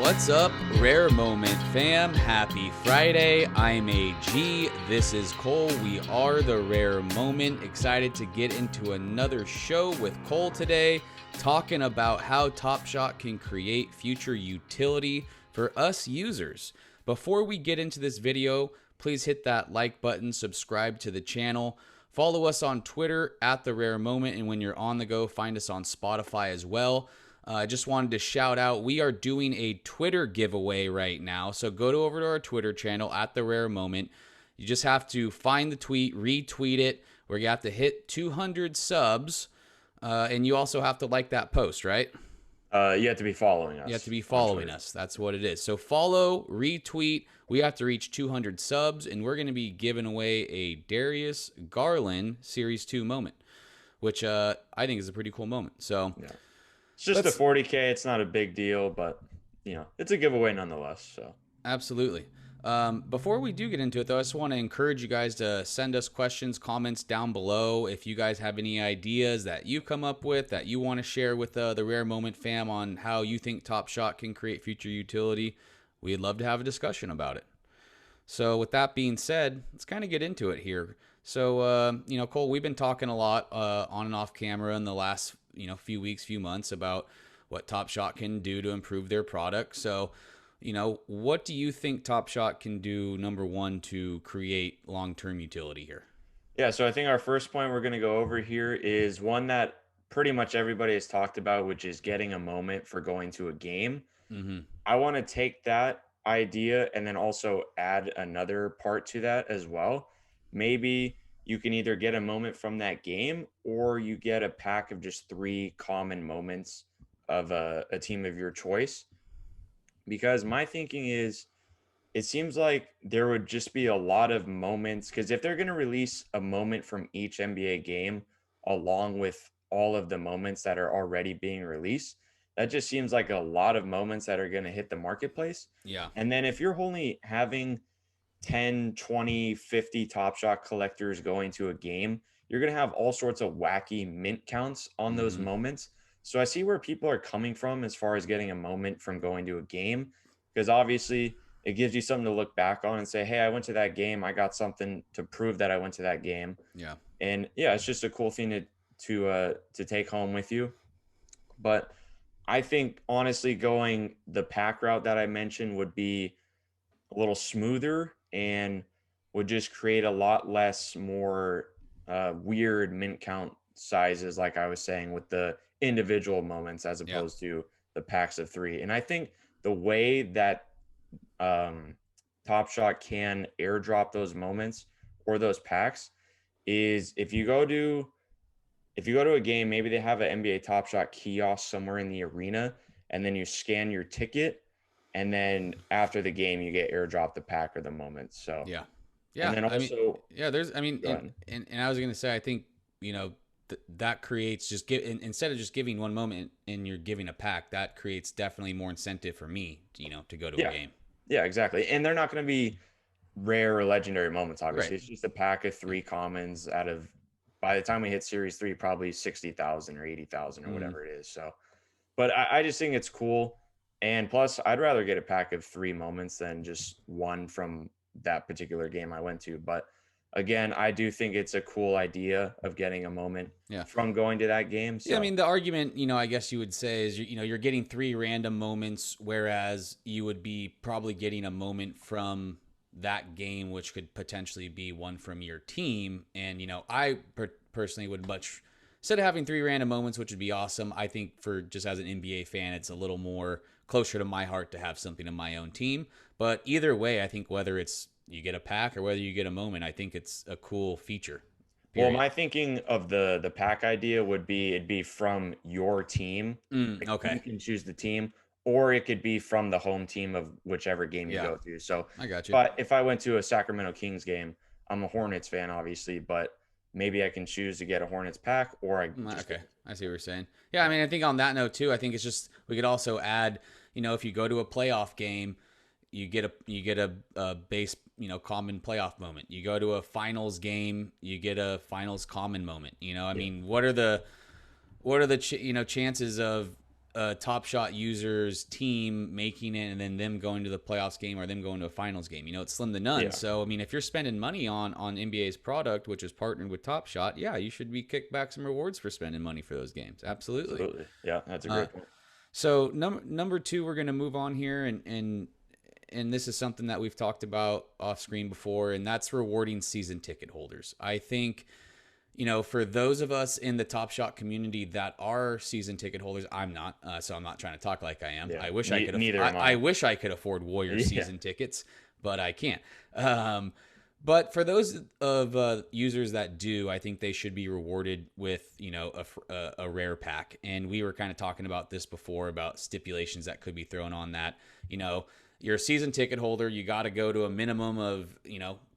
What's up, Rare Moment fam? Happy Friday. I'm AG. This is Cole. We are the Rare Moment. Excited to get into another show with Cole today, talking about how TopShot can create future utility for us users. Before we get into this video, please hit that like button, subscribe to the channel, follow us on Twitter at the Rare Moment, and when you're on the go, find us on Spotify as well. I just wanted to shout out, we are doing a Twitter giveaway right now. So go over to our Twitter channel at The Rare Moment. You just have to find the tweet, retweet it, where you have to hit 200 subs. And you also have to like that post, right? You have to be following us. You have to be following us. That's what it is. So follow, retweet. We have to reach 200 subs, and we're going to be giving away a Darius Garland Series 2 moment, which I think is a pretty cool moment. So yeah. It's just a 40K. It's not a big deal, but you know, it's a giveaway nonetheless. So absolutely. Before we do get into it, though, I just want to encourage you guys to send us questions, comments down below. If you guys have any ideas that you come up with that you want to share with the Rare Moment fam on how you think TopShot can create future utility, we'd love to have a discussion about it. So with that being said, let's kind of get into it here. So, Cole, we've been talking a lot on and off camera in the last few weeks, few months about what TopShot can do to improve their product. So, what do you think TopShot can do, number one, to create long-term utility here? Yeah, so I think our first point we're going to go over here is one that pretty much everybody has talked about, which is getting a moment for going to a game. Mm-hmm. I want to take that idea and then also add another part to that as well. Maybe you can either get a moment from that game or you get a pack of just 3 common moments of a team of your choice. Because my thinking is, it seems like there would just be a lot of moments, because if they're going to release a moment from each NBA game along with all of the moments that are already being released, that just seems like a lot of moments that are going to hit the marketplace. Yeah. And then if you're only having 10, 20, 50 TopShot collectors going to a game, you're going to have all sorts of wacky mint counts on those moments. So I see where people are coming from as far as getting a moment from going to a game, because obviously it gives you something to look back on and say, hey, I went to that game. I got something to prove that I went to that game. Yeah. And yeah, it's just a cool thing to take home with you. But I think honestly going the pack route that I mentioned would be a little smoother and would just create a lot less more weird mint count sizes, like I was saying, with the individual moments as opposed to the packs of 3. And I think the way that TopShot can airdrop those moments or those packs is if you go to a game, maybe they have an NBA TopShot kiosk somewhere in the arena, and then you scan your ticket, and then after the game you get airdropped the pack or the moment. So yeah. And then also, and I was going to say, I think, that creates instead of just giving one moment and you're giving a pack, that creates definitely more incentive for me, to go to a game. Yeah, exactly. And they're not going to be rare or legendary moments, obviously. Right. It's just a pack of 3 commons out of, by the time we hit Series 3, probably 60,000 or 80,000 or whatever it is. So, but I just think it's cool. And plus, I'd rather get a pack of 3 moments than just one from that particular game I went to. But again, I do think it's a cool idea of getting a moment from going to that game. So. Yeah, I mean, the argument, I guess you would say is, you're getting 3 random moments, whereas you would be probably getting a moment from that game, which could potentially be one from your team. And, I personally would much, instead of having 3 random moments, which would be awesome, I think for just as an NBA fan, it's a little more closer to my heart to have something in my own team. But either way, I think whether it's you get a pack or whether you get a moment, I think it's a cool feature. Period. Well, my thinking of the pack idea would be it'd be from your team. Okay. You can choose the team, or it could be from the home team of whichever game you go to. So I got you. But if I went to a Sacramento Kings game, I'm a Hornets fan, obviously, but maybe I can choose to get a Hornets pack, or I okay. I see what you're saying. Yeah, I mean, I think on that note too, I think it's just we could also add, if you go to a playoff game, you get a base, common playoff moment. You go to a finals game, you get a finals common moment. I mean, what are the chances of a Top Shot user's team making it and then them going to the playoffs game or them going to a finals game. It's slim to none. Yeah. So, I mean, if you're spending money on NBA's product, which is partnered with Top Shot, yeah, you should be kicked back some rewards for spending money for those games. Absolutely. Absolutely. Yeah, that's a great point. So number two, we're going to move on here, and this is something that we've talked about off screen before, and that's rewarding season ticket holders. I think, for those of us in the Top Shot community that are season ticket holders, I'm not, so I'm not trying to talk like I am. Yeah. I wish I could. I wish I could afford Warriors season tickets, but I can't. But for those of users that do, I think they should be rewarded with, a rare pack. And we were kind of talking about this before about stipulations that could be thrown on that. You're a season ticket holder. You got to go to a minimum of,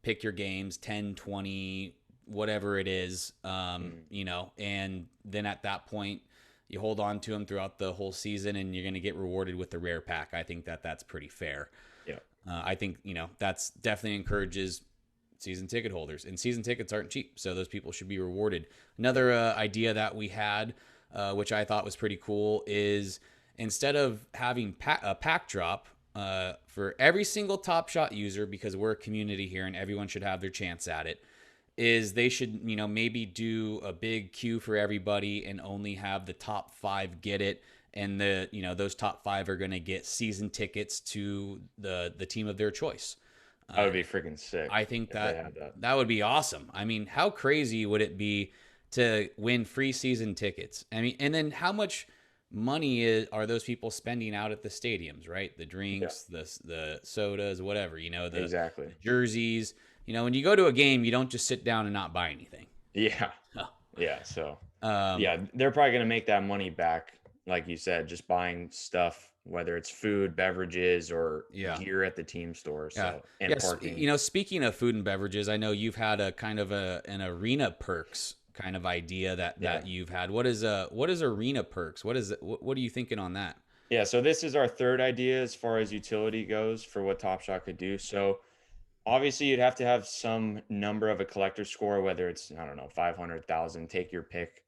pick your games, 10, 20, whatever it is, and then at that point, you hold on to them throughout the whole season and you're going to get rewarded with the rare pack. I think that's pretty fair. Yeah. I think, that's definitely encourages season ticket holders, and season tickets aren't cheap, so those people should be rewarded. Another idea that we had, which I thought was pretty cool, is instead of having a pack drop for every single Top Shot user, because we're a community here and everyone should have their chance at it, is they should maybe do a big queue for everybody and only have the top 5 get it, and those top 5 are going to get season tickets to the team of their choice. That would be freaking sick. I think that would be awesome. I mean, how crazy would it be to win free season tickets? I mean, and then how much money are those people spending out at the stadiums, right? The drinks, the sodas, whatever, exactly. The jerseys. When you go to a game, you don't just sit down and not buy anything. Yeah. Oh. Yeah. So, they're probably going to make that money back, like you said, just buying stuff, whether it's food, beverages, or gear at the team store. So, and parking. Speaking of food and beverages, I know you've had a kind of an arena perks kind of idea that you've had. What is arena perks? What are you thinking on that? Yeah, so this is our third idea as far as utility goes for what Top Shot could do. So obviously you'd have to have some number of a collector score, whether it's, 500,000, take your pick.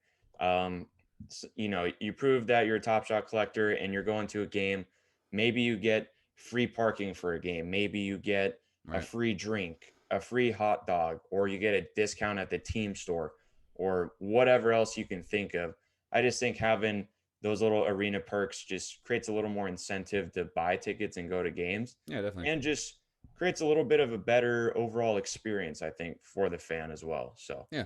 You prove that you're a Top Shot collector and you're going to a game. Maybe you get free parking for a game. Maybe you get a free drink, a free hot dog, or you get a discount at the team store, or whatever else you can think of. I just think having those little arena perks just creates a little more incentive to buy tickets and go to games. Yeah, definitely. And just creates a little bit of a better overall experience, I think, for the fan as well. So yeah.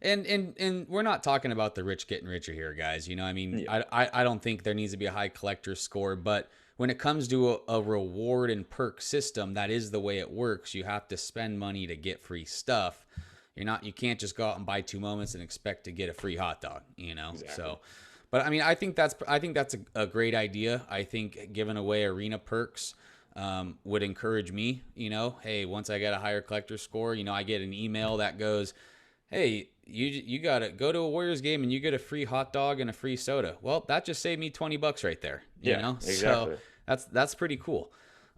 And we're not talking about the rich getting richer here, guys. I don't think there needs to be a high collector score, but when it comes to a reward and perk system, that is the way it works. You have to spend money to get free stuff. You can't just go out and buy 2 moments and expect to get a free hot dog, Exactly. So, but I mean, I think that's a great idea. I think giving away arena perks would encourage me, hey, once I get a higher collector score, I get an email that goes, hey, you got to go to a Warriors game and you get a free hot dog and a free soda. Well, that just saved me $20 right there. Exactly. So that's pretty cool.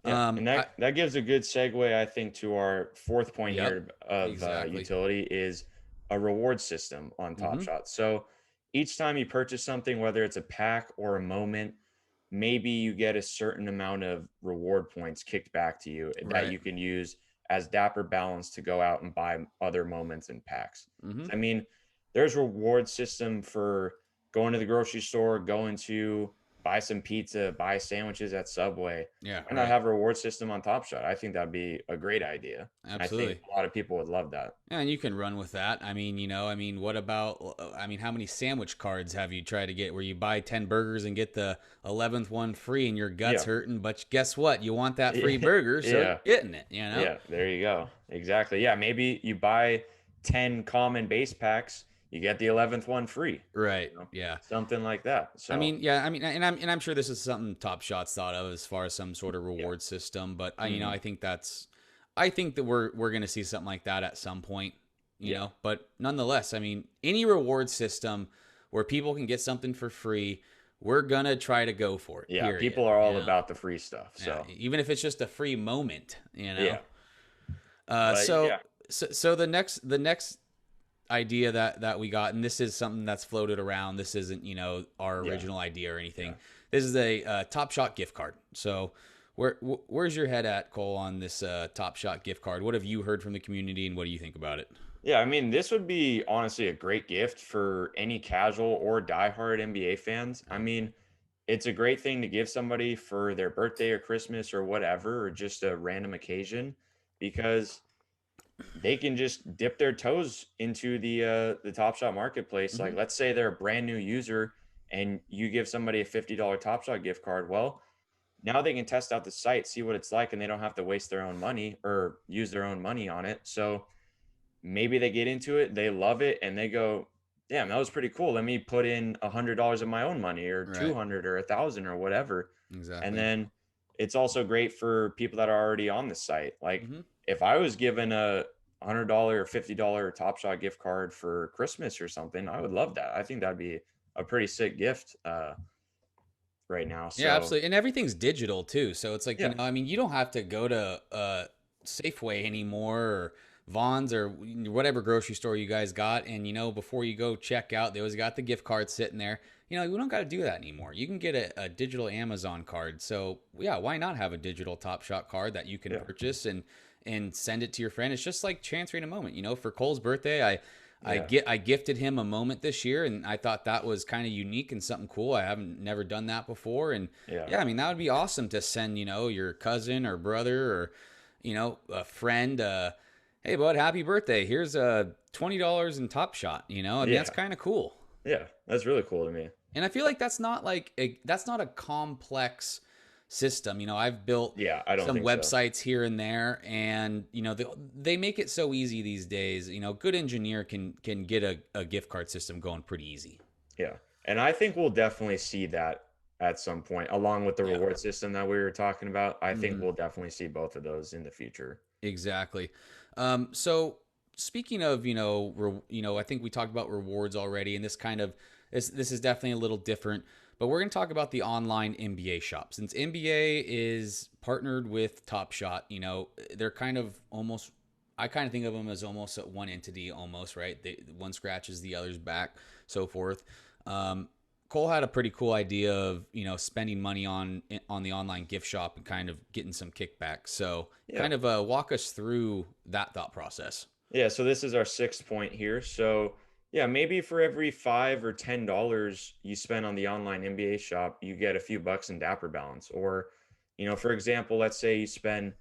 Yeah, and that gives a good segue, I think, to our fourth point here of utility is a reward system on Top Shot. So each time you purchase something, whether it's a pack or a moment, maybe you get a certain amount of reward points kicked back to you that you can use as dapper balance to go out and buy other moments and packs. I mean, there's reward system for going to the grocery store, going to buy some pizza, buy sandwiches at Subway. Yeah. And I have a reward system on Top Shot. I think that'd be a great idea. Absolutely. I think a lot of people would love that. Yeah, and you can run with that. I mean, what about, how many sandwich cards have you tried to get where you buy 10 burgers and get the 11th one free and your gut's hurting, but guess what? You want that free burger, so you're getting it, Yeah, there you go. Exactly. Yeah, maybe you buy 10 common base packs, you get the 11th one free. Right. Yeah. Something like that. So and I'm sure this is something Top Shot's thought of as far as some sort of reward system, but I think that we're going to see something like that at some point, you know, but nonetheless, any reward system where people can get something for free, we're going to try to go for it. Yeah. Period, people are all about the free stuff. So even if it's just a free moment, So the next idea that we got, and this is something that's floated around, this isn't our original idea or anything. This is a TopShot gift card. So where's your head at, Cole, on this TopShot gift card? What have you heard from the community, and what do you think about it? Yeah, I mean, this would be honestly a great gift for any casual or diehard NBA fans. I mean, it's a great thing to give somebody for their birthday or Christmas or whatever, or just a random occasion, because they can just dip their toes into the Top Shot marketplace. Mm-hmm. Like, let's say they're a brand new user and you give somebody a $50 Top Shot gift card. Well, now they can test out the site, see what it's like, and they don't have to waste their own money or use their own money on it. So maybe they get into it, they love it, and they go, damn, that was pretty cool. Let me put in $100 of my own money, or Right. 200 or 1,000 or whatever. And Exactly. then it's also great for people that are already on the site. Like, Mm-hmm. if I was given a $100 or $50 Top Shot gift card for Christmas or something, I would love that. I think that'd be a pretty sick gift right now. Yeah, So absolutely. And everything's digital too. So it's like, yeah, I mean, you don't have to go to Safeway anymore, or Vaughn's, or whatever grocery store you guys got. And, before you go check out, they always got the gift card sitting there. We don't got to do that anymore. You can get a digital Amazon card. So, yeah, why not have a digital Top Shot card that you can yeah, purchase and send it to your friend? It's just like transferring a moment. For Cole's birthday, yeah, I gifted him a moment this year, and I thought that was kind of unique and something cool. I haven't never done that before, and yeah, yeah, I mean that would be awesome to send your cousin or brother, or a friend. Hey bud, happy birthday! Here's $20 in Top Shot. I mean that's yeah, kind of cool. yeah. That's really cool to me. And I feel like that's not a complex system. I've built Yeah, I don't some think so. websites here and there, and they make it so easy these days. Good engineer can get a gift card system going pretty easy. Yeah. And I think we'll definitely see that at some point, along with the Yeah. reward system that we were talking about. I think Hmm. we'll definitely see both of those in the future. Exactly. So speaking of, I think we talked about rewards already, and this is definitely a little different. But we're going to talk about the online NBA shop. Since NBA is partnered with TopShot, they're kind of almost, I kind of think of them as almost one entity, almost, right? One scratches the other's back, so forth. Cole had a pretty cool idea of spending money on the online gift shop and kind of getting some kickback. So Yeah. kind of walk us through that thought process. Yeah. So this is our sixth point here. So yeah, maybe for every $5 or $10 you spend on the online NBA shop, you get a few bucks in Dapper balance. Or, for example, let's say you spend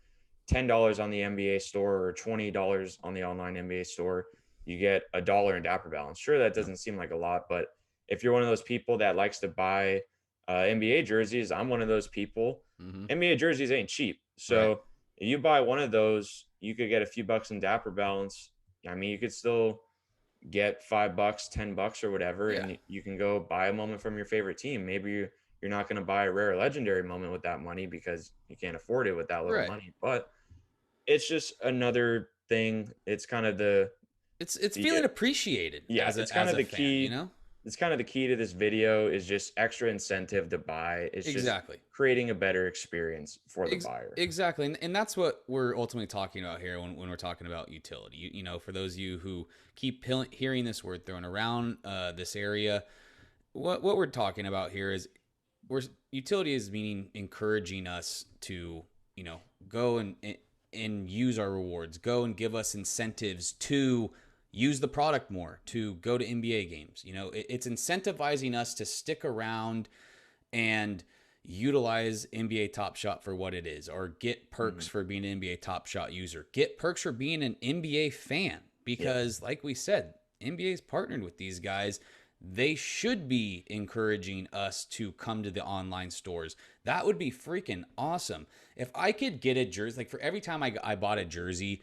$10 on the NBA store or $20 on the online NBA store, you get $1 in Dapper balance. Sure, that Yeah. doesn't seem like a lot, but if you're one of those people that likes to buy NBA jerseys, I'm one of those people. Mm-hmm. NBA jerseys ain't cheap. Right. So you buy one of those, you could get a few bucks in Dapper balance. I mean, you could still get $5, $10 or whatever, Yeah. and you can go buy a moment from your favorite team. Maybe you're not going to buy a rare or legendary moment with that money because you can't afford it with that little Right. money. But it's just another thing. It's kind of It's the feeling appreciated yeah, as it's a kind as of a the fan, key. It's kind of the key to this video is just extra incentive to buy. It's just Exactly. creating a better experience for the Ex- buyer. exactly. And that's what we're ultimately talking about here when we're talking about utility. For those of you who keep hearing this word thrown around this area, what we're talking about here is utility is meaning encouraging us to go and use our rewards, go and give us incentives to use the product more, to go to NBA games. It's incentivizing us to stick around and utilize NBA Top Shot for what it is, or get perks Mhm. for being an NBA Top Shot user, get perks for being an NBA fan. Yeah. Because, like we said, NBA's partnered with these guys. They should be encouraging us to come to the online stores. That would be freaking awesome. If I could get a jersey, like for every time I bought a jersey,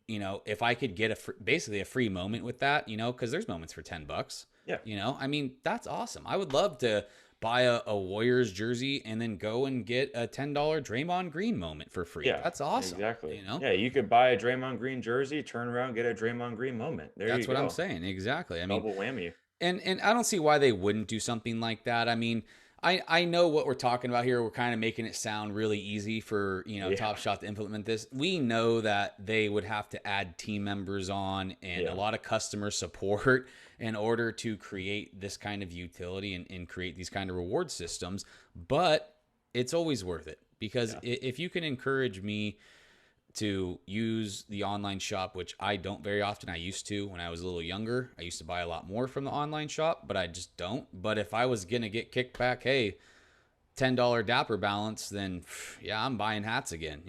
if I could get basically a free moment with that, because there's moments for $10. Yeah. I mean, that's awesome. I would love to buy a Warriors jersey and then go and get a $10 Draymond Green moment for free. Yeah. That's awesome. Exactly. Yeah. You could buy a Draymond Green jersey, turn around, get a Draymond Green moment. There you That's what I'm go. saying. Exactly. I mean, Double whammy. and I don't see why they wouldn't do something like that. I mean, I know what we're talking about here. We're kind of making it sound really easy for, Yeah. TopShot to implement this. We know that they would have to add team members on and a Yeah. lot of customer support in order to create this kind of utility and create these kind of reward systems. But it's always worth it because Yeah. if you can encourage me to use the online shop, which I don't very often. I used to when I was a little younger. I used to buy a lot more from the online shop, but I just don't. But if I was going to get kickback, hey, $10 Dapper balance, then yeah, I'm buying hats again.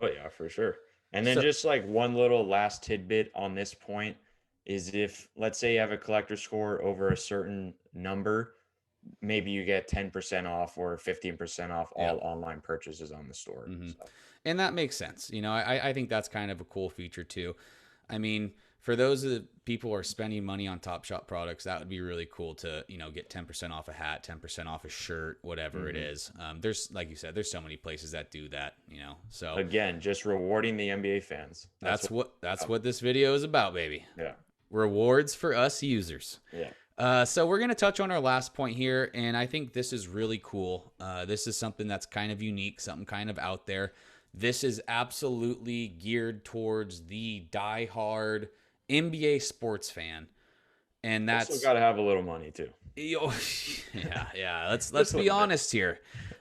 Oh yeah, for sure. And then So, just like one little last tidbit on this point is if let's say you have a collector score over a certain number, maybe you get 10% off or 15% off yeah. all online purchases on the store. hmm So And that makes sense. I think that's kind of a cool feature too. I mean, for those of the people who are spending money on TopShop products, that would be really cool to, get 10% off a hat, 10% off a shirt, whatever it mhm. is. There's, like you said, there's so many places that do that. So Again, just rewarding the NBA fans. that's what this video is about, baby. Yeah. Rewards for us users. Yeah. So we're going to touch on our last point here, and I think this is really cool. This is something that's kind of unique, something kind of out there. This is absolutely geared towards the diehard NBA sports fan, and Also that's got to have a little money too. yeah. Let's Just a be little bit. honest here.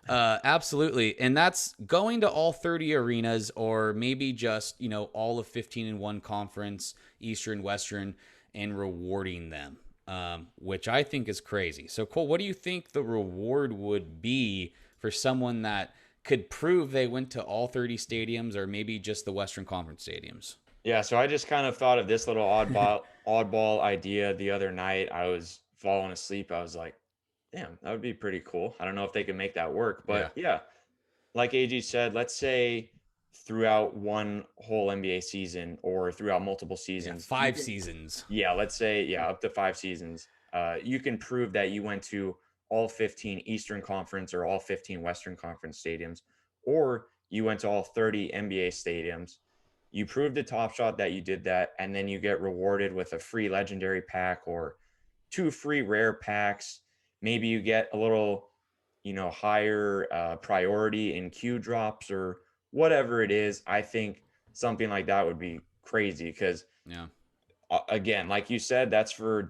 Absolutely, and that's going to all 30 arenas, or maybe just all of 15 in one conference, Eastern, Western, and rewarding them. Which I think is crazy. So, Cole, what do you think the reward would be for someone that could prove they went to all 30 stadiums or maybe just the Western Conference stadiums? Yeah, so I just kind of thought of this little oddball idea the other night. I was falling asleep. I was like, damn, that would be pretty cool. I don't know if they can make that work, Yeah. but yeah, like AG said, let's say throughout one whole NBA season or throughout multiple Yeah. seasons, you Five can, seasons. yeah, let's say, yeah, up to 5 seasons, you can prove that you went to all 15 Eastern Conference or all 15 Western Conference stadiums, or you went to all 30 NBA stadiums. You prove to Top Shot that you did that, and then you get rewarded with a free legendary pack or two free rare packs. Maybe you get a little, higher priority in queue drops or whatever it is. I think something like that would be crazy because, Yeah. again, like you said, that's for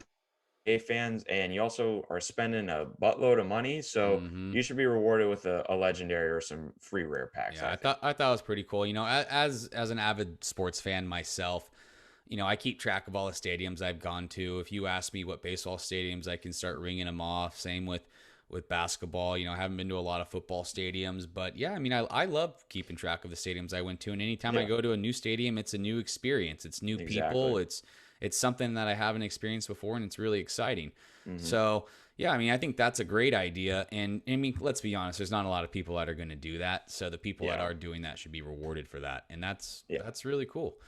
A fans, and you also are spending a buttload of money. So hmm you should be rewarded with a legendary or some free rare packs, Yeah. I I think. thought I thought it was pretty cool. As an avid sports fan myself, I keep track of all the stadiums I've gone to. If you ask me what baseball stadiums, I can start ringing them off. Same with basketball. I haven't been to a lot of football stadiums, but yeah, I mean, I love keeping track of the stadiums I went to. And anytime I Yeah, go to a new stadium, it's a new experience. It's new people. exactly. It's something that I haven't experienced before, and it's really exciting. Hmm. So yeah, I mean, I think that's a great idea. And I mean, let's be honest, there's not a lot of people that are going to do that. So the people that Yeah, are doing that should be rewarded for that, and that's yeah, that's really cool.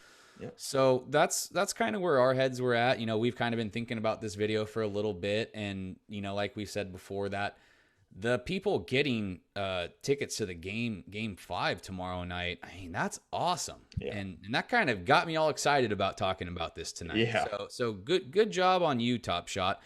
yeah, So that's kind of where our heads were at. We've kind of been thinking about this video for a little bit, and like we said before, that the people getting tickets to the game 5 tomorrow night, I mean, that's awesome. yeah, And that kind of got me all excited about talking about this tonight. yeah. So good job on you, Top Shot,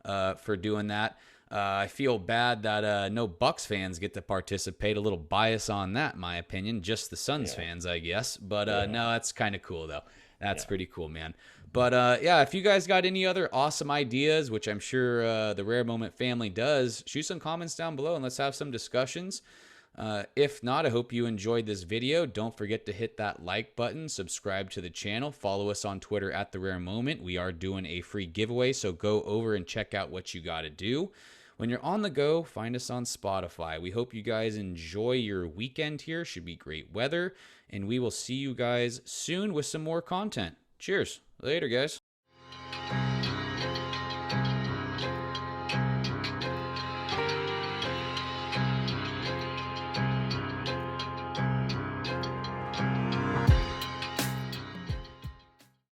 for doing that. I feel bad that no Bucks fans get to participate. A little bias on that, in my opinion. Just the Suns Yeah. fans, I guess. But Yeah. no, that's kind of cool, though. That's Yeah. pretty cool, man. But yeah, if you guys got any other awesome ideas, which I'm sure the Rare Moment family does, shoot some comments down below and let's have some discussions. If not, I hope you enjoyed this video. Don't forget to hit that like button, subscribe to the channel, follow us on Twitter at The Rare Moment. We are doing a free giveaway, so go over and check out what you got to do. When you're on the go, find us on Spotify. We hope you guys enjoy your weekend here. Should be great weather, and we will see you guys soon with some more content. Cheers. Later, guys.